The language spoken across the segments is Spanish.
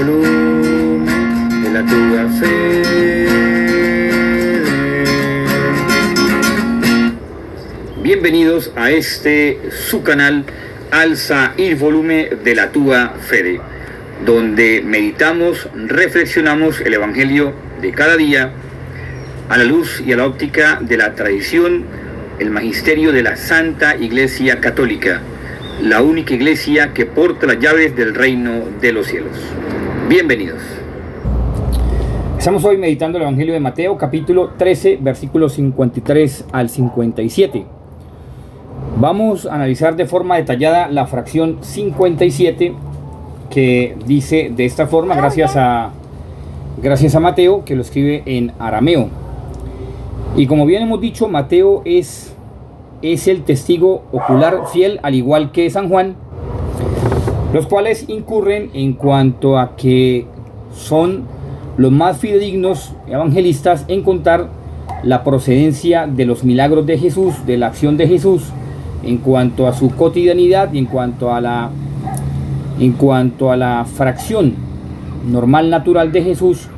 volume de la tua fede. Bienvenidos a su canal Alza il volume de la tua fede, donde meditamos, reflexionamos el Evangelio de cada día a la luz y a la óptica de la tradición, el magisterio de la Santa Iglesia Católica, la única iglesia que porta las llaves del reino de los cielos. Bienvenidos. Estamos hoy meditando el Evangelio de Mateo, capítulo 13, versículos 53 al 57. Vamos a analizar de forma detallada la fracción 57, que dice de esta forma, gracias a Mateo, que lo escribe en arameo. Y como bien hemos dicho, Mateo es el testigo ocular fiel, al igual que San Juan, los cuales incurren en cuanto a que son los más fidedignos evangelistas en contar la procedencia de los milagros de Jesús, de la acción de Jesús, en cuanto a su cotidianidad y en cuanto a la fracción normal, natural de Jesús,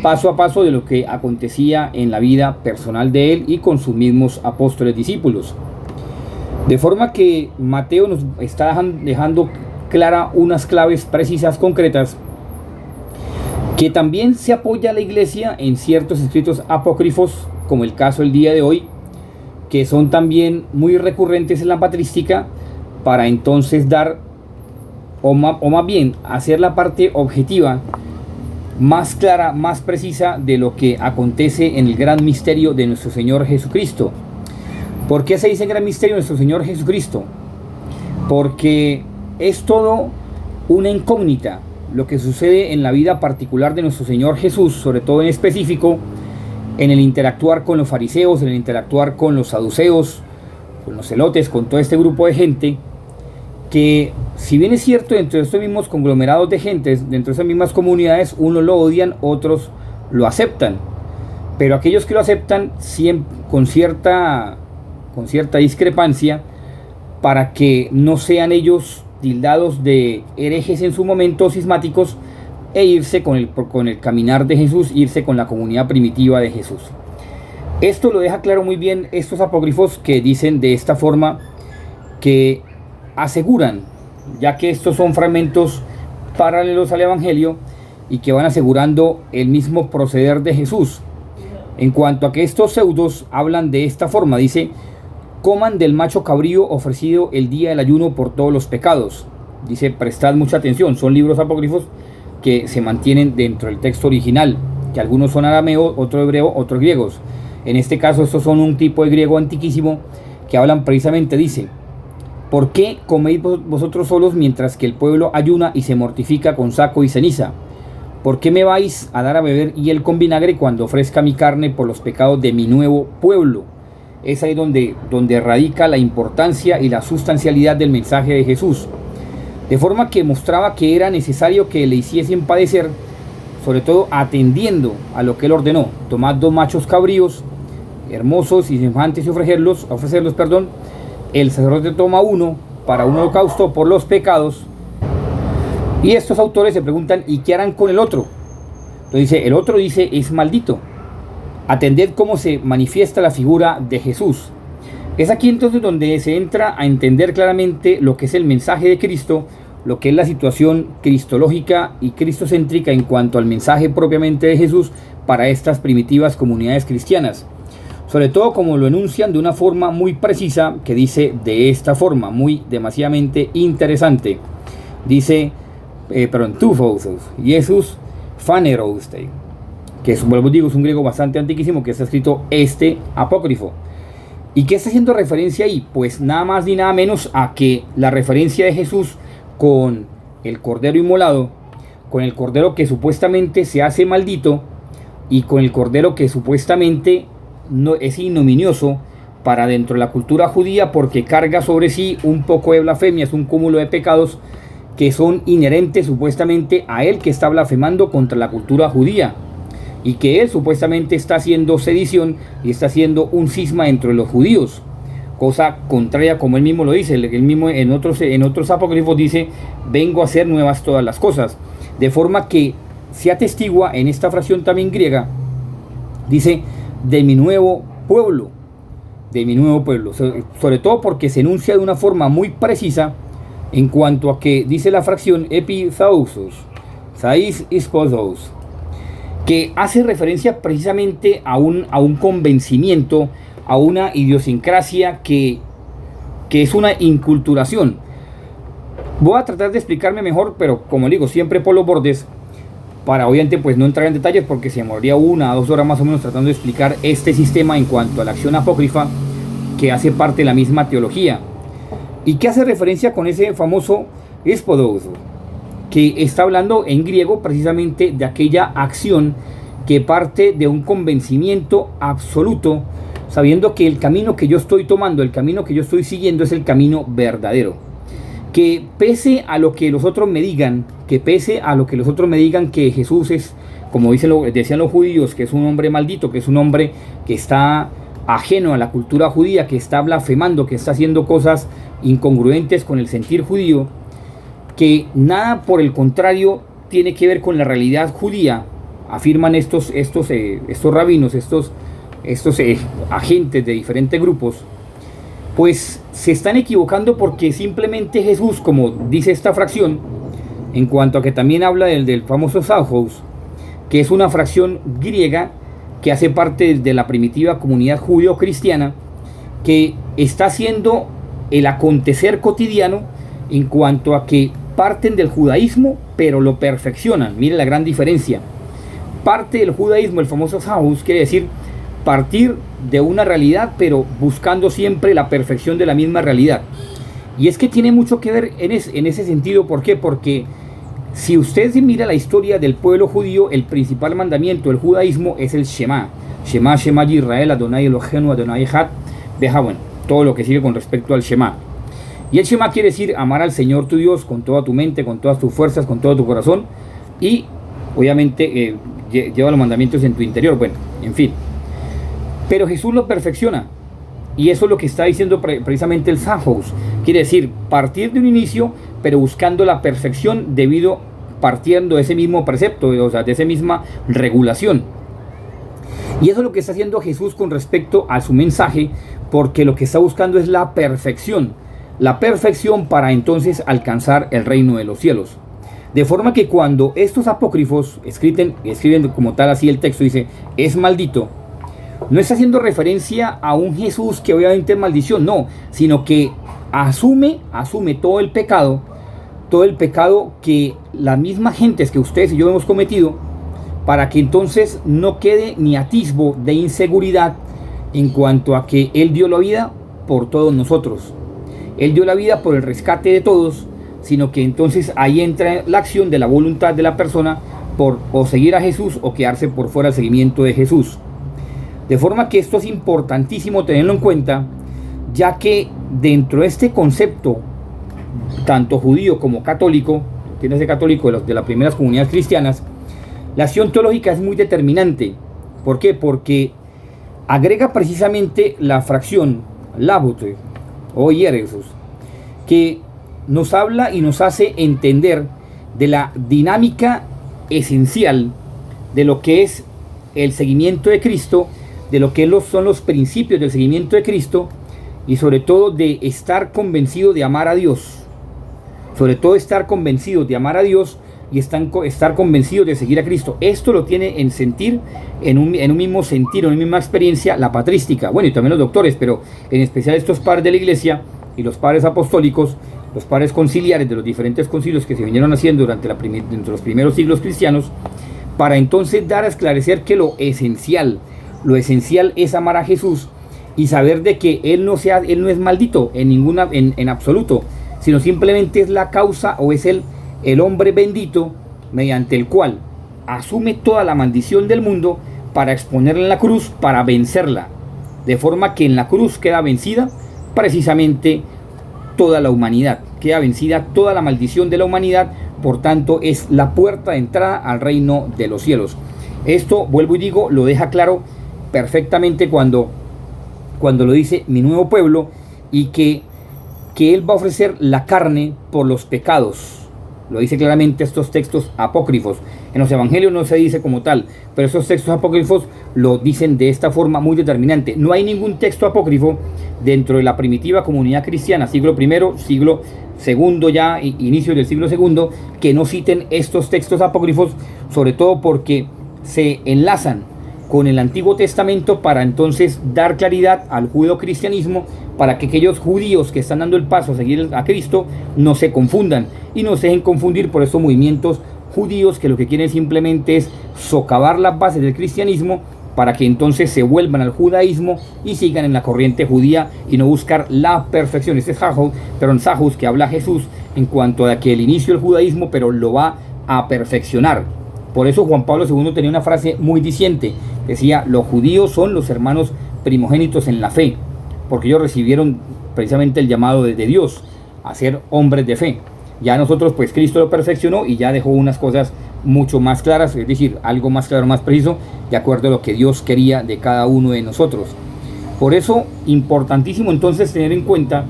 paso a paso de lo que acontecía en la vida personal de él y con sus mismos apóstoles discípulos. De forma que Mateo nos está dejando clara unas claves precisas, concretas, que también se apoya a la iglesia en ciertos escritos apócrifos, como el caso el día de hoy, que son también muy recurrentes en la patrística, para entonces dar, o más bien hacer la parte objetiva más clara, más precisa de lo que acontece en el gran misterio de nuestro Señor Jesucristo. ¿Por qué se dice gran misterio de nuestro Señor Jesucristo? Porque es todo una incógnita lo que sucede en la vida particular de nuestro Señor Jesús, sobre todo en específico en el interactuar con los fariseos, en el interactuar con los saduceos, con los celotes, con todo este grupo de gente, que si bien es cierto, dentro de estos mismos conglomerados de gentes, dentro de esas mismas comunidades, unos lo odian, otros lo aceptan, pero aquellos que lo aceptan siempre con cierta discrepancia, para que no sean ellos tildados de herejes en su momento, cismáticos, e irse con el caminar de Jesús, irse con la comunidad primitiva de Jesús. Esto lo deja claro muy bien estos apócrifos, que dicen de esta forma, que aseguran, ya que estos son fragmentos paralelos al Evangelio y que van asegurando el mismo proceder de Jesús, en cuanto a que estos pseudos hablan de esta forma. Dice: coman del macho cabrío ofrecido el día del ayuno por todos los pecados. Dice, prestad mucha atención, son libros apócrifos que se mantienen dentro del texto original, que algunos son arameo, otros hebreo, otros griegos. En este caso estos son un tipo de griego antiquísimo, que hablan precisamente, dice: ¿por qué coméis vosotros solos mientras que el pueblo ayuna y se mortifica con saco y ceniza? ¿Por qué me vais a dar a beber hiel con vinagre cuando ofrezca mi carne por los pecados de mi nuevo pueblo? Es ahí donde radica la importancia y la sustancialidad del mensaje de Jesús. De forma que mostraba que era necesario que le hiciesen padecer, sobre todo atendiendo a lo que él ordenó: tomad 2 machos cabríos, hermosos y semejantes, y ofrecerlos. El sacerdote toma uno para un holocausto por los pecados. Y estos autores se preguntan: ¿y qué harán con el otro? Entonces el otro dice: es maldito. Atended cómo se manifiesta la figura de Jesús. Es aquí entonces donde se entra a entender claramente lo que es el mensaje de Cristo, lo que es la situación cristológica y cristocéntrica en cuanto al mensaje propiamente de Jesús para estas primitivas comunidades cristianas. Sobre todo como lo enuncian de una forma muy precisa, que dice de esta forma, muy demasiadamente interesante. Dice, Jesús fanerouste, que es, vuelvo digo, es un griego bastante antiquísimo, que está escrito este apócrifo. ¿Y qué está haciendo referencia ahí? Pues nada más ni nada menos a que la referencia de Jesús con el cordero inmolado, con el cordero que supuestamente se hace maldito, y con el cordero que supuestamente no es ignominioso para dentro de la cultura judía, porque carga sobre sí un poco de blasfemias, un cúmulo de pecados que son inherentes supuestamente a él, que está blasfemando contra la cultura judía, y que él supuestamente está haciendo sedición y está haciendo un cisma entre los judíos, cosa contraria, como él mismo lo dice. Él mismo en otros apócrifos dice: vengo a hacer nuevas todas las cosas. De forma que se atestigua en esta fracción también griega, dice, de mi nuevo pueblo, sobre todo porque se enuncia de una forma muy precisa en cuanto a que dice la fracción epithausos, sais isposos, que hace referencia precisamente a un convencimiento, a una idiosincrasia que es una inculturación. Voy a tratar de explicarme mejor, pero como digo, siempre por los bordes, para obviamente pues no entrar en detalles porque se demoraría 1 a 2 horas más o menos tratando de explicar este sistema en cuanto a la acción apócrifa que hace parte de la misma teología y que hace referencia con ese famoso espodos, que está hablando en griego precisamente de aquella acción que parte de un convencimiento absoluto, sabiendo que el camino que yo estoy tomando, el camino que yo estoy siguiendo es el camino verdadero. Que pese a lo que los otros me digan, que Jesús es, como decían los judíos, que es un hombre maldito, que es un hombre que está ajeno a la cultura judía, que está blasfemando, que está haciendo cosas incongruentes con el sentir judío, que nada por el contrario tiene que ver con la realidad judía, afirman estos rabinos, estos agentes de diferentes grupos, pues se están equivocando porque simplemente Jesús, como dice esta fracción, en cuanto a que también habla del famoso Zahos, que es una fracción griega que hace parte de la primitiva comunidad judío-cristiana, que está haciendo el acontecer cotidiano en cuanto a que parten del judaísmo, pero lo perfeccionan. Mire la gran diferencia. Parte del judaísmo, el famoso Zahos, quiere decir partir de una realidad, pero buscando siempre la perfección de la misma realidad. Y es que tiene mucho que ver en ese sentido. ¿Por qué? Porque si usted mira la historia del pueblo judío, el principal mandamiento del judaísmo es el Shema. Shema, Shema Yisrael, Adonai Eloheinu, Adonai Echad. Deja, bueno, todo lo que sigue con respecto al Shema. Y el Shema quiere decir amar al Señor tu Dios con toda tu mente, con todas tus fuerzas, con todo tu corazón. Y obviamente lleva los mandamientos en tu interior. Bueno, en fin. Pero Jesús lo perfecciona. Y eso es lo que está diciendo precisamente el Zahos. Quiere decir, partir de un inicio, pero buscando la perfección partiendo de ese mismo precepto, o sea, de esa misma regulación. Y eso es lo que está haciendo Jesús con respecto a su mensaje, porque lo que está buscando es la perfección. La perfección para entonces alcanzar el reino de los cielos. De forma que cuando estos apócrifos escriben como tal así el texto, dice, es maldito, no está haciendo referencia a un Jesús que obviamente es maldición, no, sino que asume todo el pecado que las mismas gentes que ustedes y yo hemos cometido, para que entonces no quede ni atisbo de inseguridad en cuanto a que Él dio la vida por todos nosotros. Él dio la vida por el rescate de todos, sino que entonces ahí entra la acción de la voluntad de la persona por o seguir a Jesús o quedarse por fuera del seguimiento de Jesús. De forma que esto es importantísimo tenerlo en cuenta, ya que dentro de este concepto, tanto judío como católico, entiéndase católico de las primeras comunidades cristianas, la acción teológica es muy determinante. ¿Por qué? Porque agrega precisamente la fracción labote o hieresos, que nos habla y nos hace entender de la dinámica esencial de lo que es el seguimiento de Cristo, de lo que son los principios del seguimiento de Cristo, y sobre todo de estar convencido de amar a Dios. Sobre todo estar convencido de amar a Dios y estar convencido de seguir a Cristo. Esto lo tiene en sentir, en un mismo sentir, en una misma experiencia, la patrística. Bueno, y también los doctores, pero en especial estos padres de la iglesia y los padres apostólicos, los padres conciliares de los diferentes concilios que se vinieron haciendo durante los primeros siglos cristianos, para entonces dar a esclarecer que lo esencial es amar a Jesús y saber de que Él no es maldito en absoluto, sino simplemente es la causa o es el hombre bendito mediante el cual asume toda la maldición del mundo para exponerla en la cruz, para vencerla, de forma que en la cruz queda vencida precisamente toda la humanidad, queda vencida toda la maldición de la humanidad. Por tanto, es la puerta de entrada al reino de los cielos. Esto, vuelvo y digo, lo deja claro perfectamente cuando lo dice mi nuevo pueblo, y que Él va a ofrecer la carne por los pecados. lo dice claramente estos textos apócrifos. En los evangelios no se dice como tal, pero estos textos apócrifos lo dicen de esta forma muy determinante. No hay ningún texto apócrifo dentro de la primitiva comunidad cristiana, siglo I, siglo II, ya inicio del siglo II, que no citen estos textos apócrifos, sobre todo porque se enlazan con el Antiguo Testamento para entonces dar claridad al judeocristianismo, para que aquellos judíos que están dando el paso a seguir a Cristo no se confundan y no se dejen confundir por estos movimientos judíos que lo que quieren simplemente es socavar las bases del cristianismo para que entonces se vuelvan al judaísmo y sigan en la corriente judía y no buscar la perfección. Este es Sahus que habla Jesús en cuanto a que el inicio del judaísmo, pero lo va a perfeccionar. Por eso Juan Pablo II tenía una frase muy diciente, decía: los judíos son los hermanos primogénitos en la fe, porque ellos recibieron precisamente el llamado de Dios a ser hombres de fe. Ya nosotros, pues Cristo lo perfeccionó y ya dejó unas cosas mucho más claras, es decir, algo más claro, más preciso, de acuerdo a lo que Dios quería de cada uno de nosotros. Por eso, importantísimo entonces tener en cuenta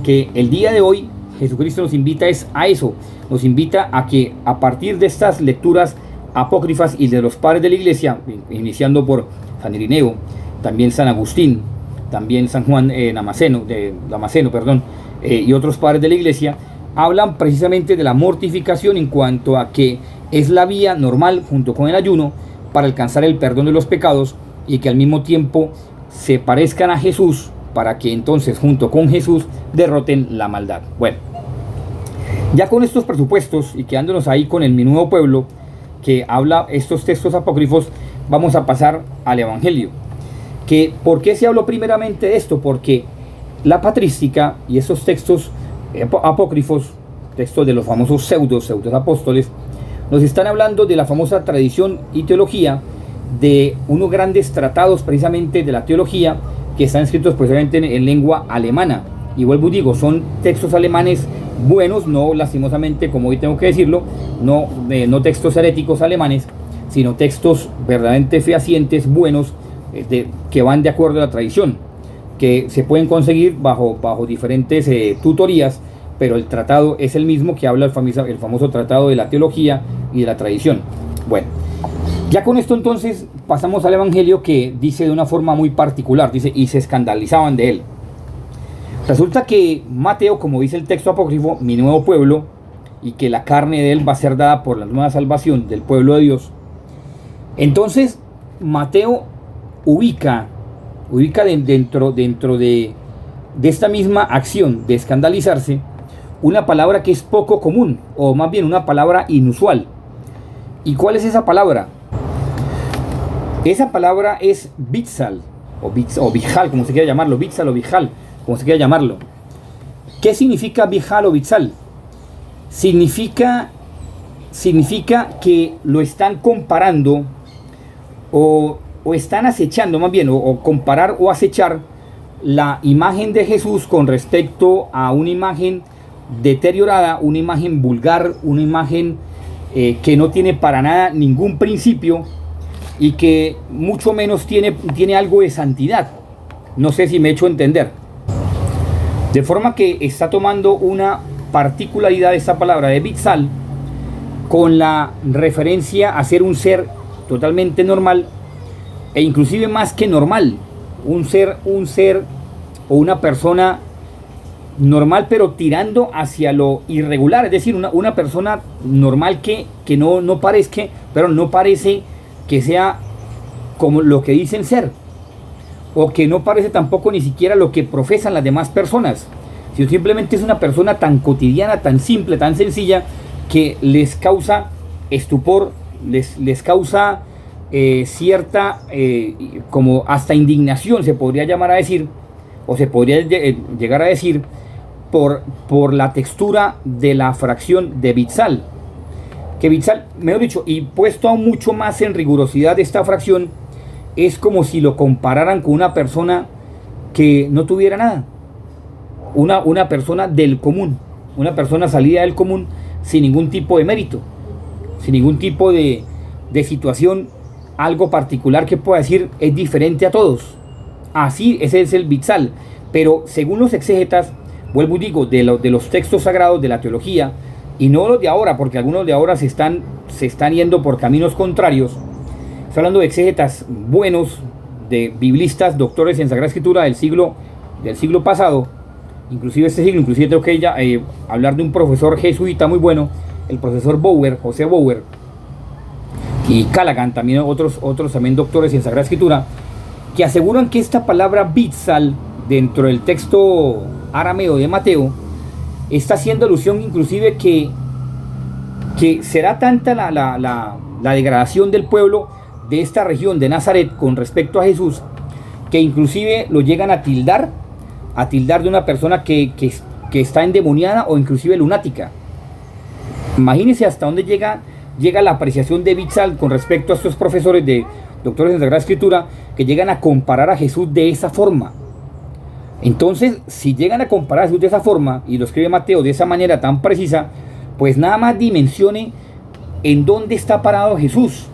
que el día de hoy Jesucristo nos invita a eso, nos invita a que a partir de estas lecturas apócrifas y de los padres de la iglesia, iniciando por San Irineo, también San Agustín, también San Juan Damasceno, y otros padres de la iglesia, hablan precisamente de la mortificación en cuanto a que es la vía normal junto con el ayuno para alcanzar el perdón de los pecados y que al mismo tiempo se parezcan a Jesús para que entonces junto con Jesús derroten la maldad. Bueno, ya con estos presupuestos y quedándonos ahí con el Mi Nuevo Pueblo que habla estos textos apócrifos, vamos a pasar al Evangelio. ¿Por qué se habló primeramente de esto? Porque la patrística y esos textos apócrifos, textos de los famosos pseudos apóstoles, nos están hablando de la famosa tradición y teología, de unos grandes tratados precisamente de la teología que están escritos precisamente en lengua alemana. Y vuelvo y digo, son textos alemanes buenos, no lastimosamente, como hoy tengo que decirlo, no textos heréticos alemanes, sino textos verdaderamente fehacientes, buenos, que van de acuerdo a la tradición, que se pueden conseguir bajo diferentes tutorías, pero el tratado es el mismo que habla el famoso tratado de la teología y de la tradición. Bueno, ya con esto entonces pasamos al Evangelio, que dice de una forma muy particular, dice: y se escandalizaban de él. Resulta que Mateo, como dice el texto apócrifo, mi nuevo pueblo, y que la carne de él va a ser dada por la nueva salvación del pueblo de Dios. Entonces Mateo ubica dentro de esta misma acción de escandalizarse una palabra que es poco común, o más bien una palabra inusual. ¿Y cuál es esa palabra? Esa palabra es bitzal, o bijal, como se quiera llamarlo, bitzal o bijal, como se quiera llamarlo. ¿Qué significa bijal o bitzal? Significa que lo están comparando o están acechando, más bien, o comparar o acechar la imagen de Jesús con respecto a una imagen deteriorada, una imagen vulgar, una imagen que no tiene para nada ningún principio y que mucho menos tiene algo de santidad. No sé si me he hecho entender. De forma que está tomando una particularidad de esta palabra de bitzal con la referencia a ser un ser totalmente normal, e inclusive más que normal, un ser o una persona normal, pero tirando hacia lo irregular, es decir, una persona normal que no parece que sea como lo que dicen ser, o que no parece tampoco ni siquiera lo que profesan las demás personas, sino simplemente es una persona tan cotidiana, tan simple, tan sencilla, que les causa estupor, les causa cierta, como hasta indignación se podría llamar a decir, o se podría llegar a decir, por la textura de la fracción de bitzal. Que bitzal, mejor dicho, y puesto aún mucho más en rigurosidad de esta fracción, es como si lo compararan con una persona que no tuviera nada, una persona del común, una persona salida del común, sin ningún tipo de mérito, sin ningún tipo de situación, algo particular que pueda decir es diferente a todos. Así, ese es el bitzal. Pero según los exégetas, vuelvo y digo, de los textos sagrados de la teología, y no los de ahora, porque algunos de ahora se están yendo por caminos contrarios. Estoy hablando de exégetas buenos, de biblistas, doctores en Sagrada Escritura del siglo pasado, inclusive este siglo, inclusive tengo que hablar de un profesor jesuita muy bueno, el profesor Bower, José Bower, y Callaghan, también otros también doctores en Sagrada Escritura, que aseguran que esta palabra Bitzal, dentro del texto arameo de Mateo, está haciendo alusión inclusive que será tanta la degradación del pueblo de esta región de Nazaret con respecto a Jesús, que inclusive lo llegan a tildar de una persona que está endemoniada o inclusive lunática. Imagínense hasta dónde llega la apreciación de Bitzal con respecto a estos profesores de doctores en Sagrada Escritura, que llegan a comparar a Jesús de esa forma. Entonces, si llegan a comparar a Jesús de esa forma, y lo escribe Mateo de esa manera tan precisa, pues nada más dimensione en dónde está parado Jesús.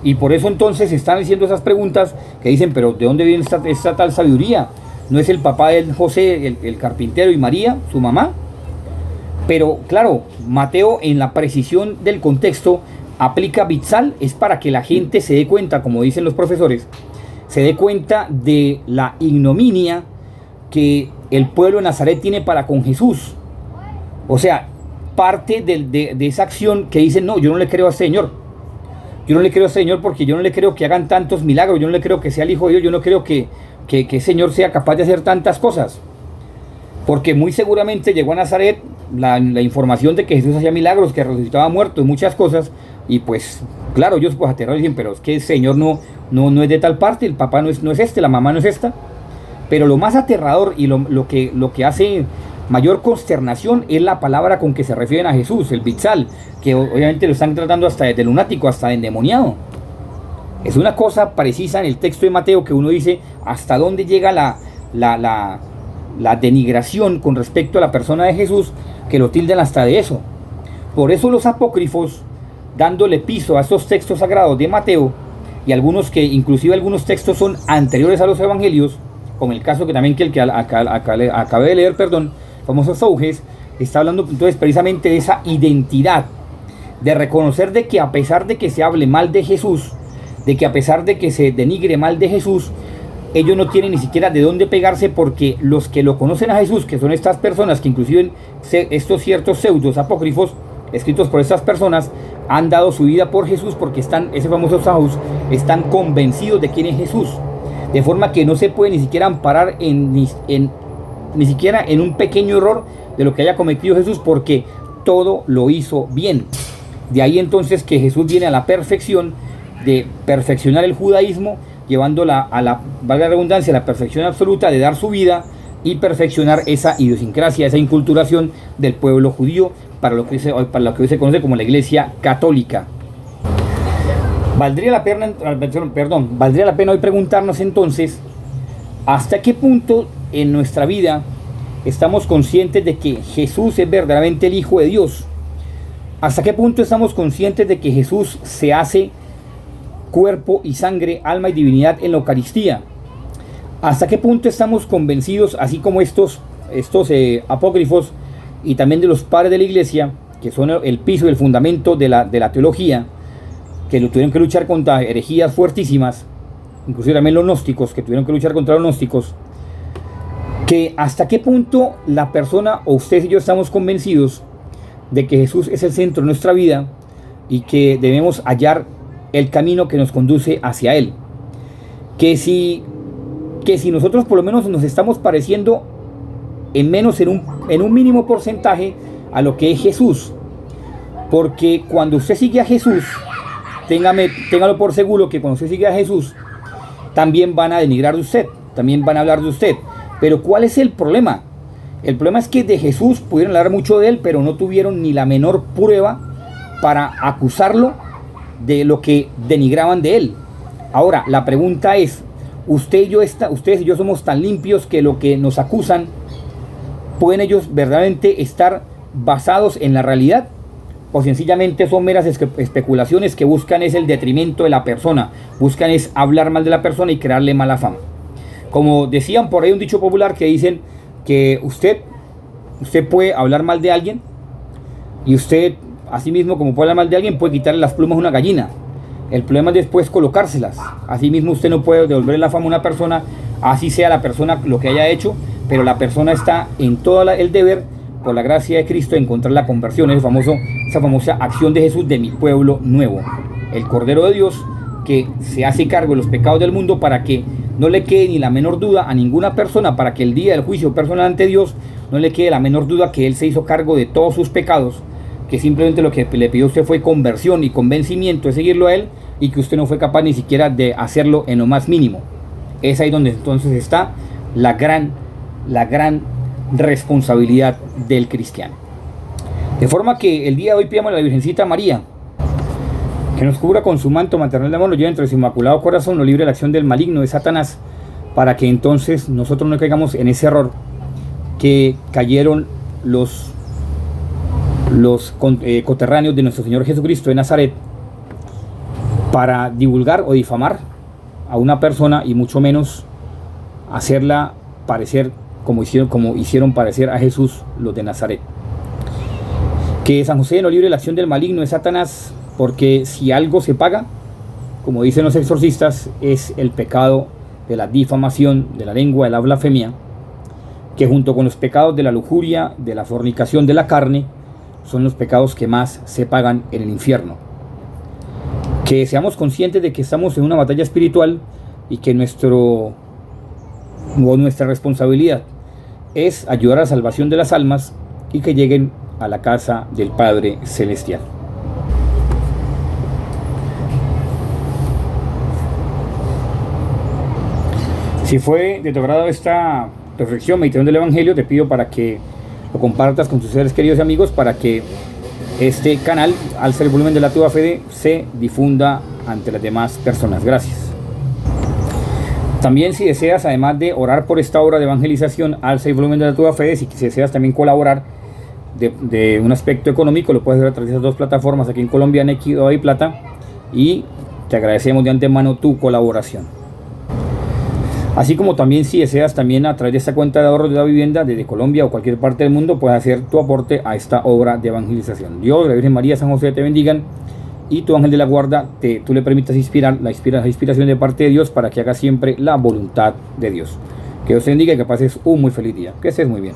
Y por eso entonces están haciendo esas preguntas que dicen, pero ¿de dónde viene esta tal sabiduría? ¿No es el papá de José, el carpintero, y María, su mamá? Pero claro, Mateo, en la precisión del contexto, aplica Bitzal, es para que la gente se dé cuenta, como dicen los profesores, se dé cuenta de la ignominia que el pueblo de Nazaret tiene para con Jesús. O sea, parte de esa acción que dicen, no, yo no le creo a este Señor. Yo no le creo a este Señor porque yo no le creo que hagan tantos milagros, yo no le creo que sea el Hijo de Dios, yo no creo que ese Señor sea capaz de hacer tantas cosas. Porque muy seguramente llegó a Nazaret la información de que Jesús hacía milagros, que resucitaba muertos, muchas cosas, y pues claro, ellos pues aterrados dicen, pero es que el Señor no es de tal parte, el papá no es este, la mamá no es esta. Pero lo más aterrador y lo que hace mayor consternación es la palabra con que se refieren a Jesús, el Bitzal, que obviamente lo están tratando hasta de lunático, hasta de endemoniado. Es una cosa precisa en el texto de Mateo que uno dice hasta dónde llega la denigración con respecto a la persona de Jesús, que lo tildan hasta de eso. Por eso los apócrifos, dándole piso a estos textos sagrados de Mateo, y inclusive algunos textos son anteriores a los evangelios, como el caso que acabé de leer, famoso Zeuges, está hablando entonces precisamente de esa identidad, de reconocer de que a pesar de que se hable mal de Jesús, de que a pesar de que se denigre mal de Jesús, ellos no tienen ni siquiera de dónde pegarse, porque los que lo conocen a Jesús, que son estas personas que inclusive estos ciertos pseudos apócrifos escritos por estas personas, han dado su vida por Jesús, porque ese famoso Zeuges, están convencidos de quién es Jesús, de forma que no se puede ni siquiera amparar ni siquiera en un pequeño error de lo que haya cometido Jesús, porque todo lo hizo bien. De ahí entonces que Jesús viene a la perfección, de perfeccionar el judaísmo, llevándola valga la redundancia, a la perfección absoluta, de dar su vida y perfeccionar esa idiosincrasia, esa inculturación del pueblo judío, para lo que hoy se conoce como la Iglesia Católica. Valdría la pena hoy preguntarnos entonces, ¿hasta qué punto en nuestra vida estamos conscientes de que Jesús es verdaderamente el Hijo de Dios? ¿Hasta qué punto estamos conscientes de que Jesús se hace cuerpo y sangre, alma y divinidad en la Eucaristía? ¿Hasta qué punto estamos convencidos, así como estos apócrifos y también de los padres de la Iglesia, que son el piso y el fundamento de la teología, que tuvieron que luchar contra herejías fuertísimas, inclusive también los gnósticos, que tuvieron que luchar contra los gnósticos, que hasta qué punto la persona, o ustedes y yo, estamos convencidos de que Jesús es el centro de nuestra vida y que debemos hallar el camino que nos conduce hacia Él? Que si nosotros por lo menos nos estamos pareciendo en un mínimo porcentaje a lo que es Jesús, porque cuando usted sigue a Jesús, téngalo por seguro que cuando usted sigue a Jesús, también van a denigrar de usted, también van a hablar de usted. Pero ¿cuál es el problema? El problema es que de Jesús pudieron hablar mucho de él, pero no tuvieron ni la menor prueba para acusarlo de lo que denigraban de él. Ahora, la pregunta es, ustedes y yo somos tan limpios que lo que nos acusan, ¿pueden ellos verdaderamente estar basados en la realidad? ¿O sencillamente son meras especulaciones que buscan es el detrimento de la persona, buscan es hablar mal de la persona y crearle mala fama? Como decían por ahí un dicho popular que dicen que usted puede hablar mal de alguien, Y usted, así mismo como puede hablar mal de alguien, puede quitarle las plumas a una gallina. El problema es después colocárselas. Así mismo usted no puede devolverle la fama a una persona, así sea la persona lo que haya hecho, pero la persona está en todo el deber, por la gracia de Cristo, de encontrar la conversión, esa famosa acción de Jesús de mi pueblo nuevo. El Cordero de Dios que se hace cargo de los pecados del mundo para que no le quede ni la menor duda a ninguna persona, para que el día del juicio personal ante Dios no le quede la menor duda que Él se hizo cargo de todos sus pecados, que simplemente lo que le pidió a usted fue conversión y convencimiento de seguirlo a Él, y que usted no fue capaz ni siquiera de hacerlo en lo más mínimo. Es ahí donde entonces está la gran responsabilidad del cristiano. De forma que el día de hoy pidamos a la Virgencita María que nos cubra con su manto maternal de amor, nos lleve entre su inmaculado corazón, nos libre de la acción del maligno, de Satanás, para que entonces nosotros no caigamos en ese error que cayeron los coterráneos de nuestro Señor Jesucristo de Nazaret, para divulgar o difamar a una persona, y mucho menos hacerla parecer como hicieron parecer a Jesús los de Nazaret. Que San José nos libre de la acción del maligno, de Satanás, porque si algo se paga, como dicen los exorcistas, es el pecado de la difamación, de la lengua, de la blasfemia, que junto con los pecados de la lujuria, de la fornicación de la carne, son los pecados que más se pagan en el infierno. Que seamos conscientes de que estamos en una batalla espiritual y que nuestra responsabilidad es ayudar a la salvación de las almas y que lleguen a la casa del Padre Celestial. Si fue de tu agrado esta reflexión, meditación del Evangelio, te pido para que lo compartas con tus seres queridos y amigos, para que este canal, Alza el Volumen de la Tuya Fede, se difunda ante las demás personas. Gracias. También, si deseas, además de orar por esta obra de evangelización, Alza el Volumen de la Tuya Fede, si deseas también colaborar de un aspecto económico, lo puedes hacer a través de esas dos plataformas aquí en Colombia, Nequi y Plata, y te agradecemos de antemano tu colaboración. Así como también, si deseas, también a través de esta cuenta de ahorros de la vivienda desde Colombia o cualquier parte del mundo, puedes hacer tu aporte a esta obra de evangelización. Dios, la Virgen María, San José te bendigan, y tu ángel de la guarda tú le permitas la inspiración de parte de Dios para que haga siempre la voluntad de Dios. Que Dios te bendiga y que pases un muy feliz día. Que estés muy bien.